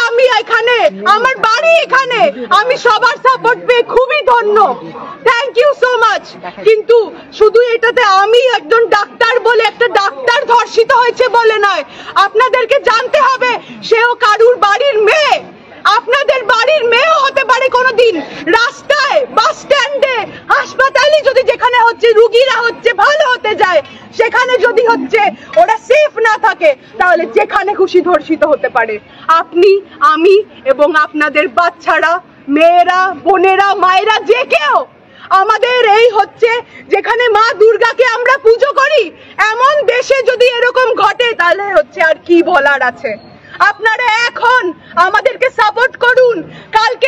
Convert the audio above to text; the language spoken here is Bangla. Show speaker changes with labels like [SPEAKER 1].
[SPEAKER 1] আমি এখানে, আমার বাড়ি এখানে, আমি সবার সাপোর্ট পেয়ে খুবই ধন্য, থ্যাংক ইউ সো মাচ। কিন্তু শুধু এটাতে আমি একজন ডাক্তার বলে, একটা ডাক্তার ধর্ষিত হয়েছে বলে নয়, আপনাদেরকে জানতে হবে সেও কারুর বাড়ির মেয়ে, আপনাদের বাড়ির মেয়েও হতে পারে কোনোদিন। রাস্তায়, বাস স্ট্যান্ডে, হাসপাতালে যদি যেখানে হচ্ছে রুগীরা হচ্ছে ভালো হতে যায়, সেখানে যদি হচ্ছে ওরা সেফ না থাকে, তাহলে যেখানে খুশি ধর্ষিত হতে পারে। আপনি, আমি এবং আপনাদের বাচ্চারা, মেয়েরা, বোনেরা, মায়েরা, যে কেউ, আমাদের এই হচ্ছে যেখানে মা দুর্গাকে আমরা পুজো করি, এমন দেশে যদি এরকম ঘটে, তাহলে হচ্ছে আর কি বলার আছে। আপনারা এখন আমাদেরকে সাপোর্ট করুন, কালকে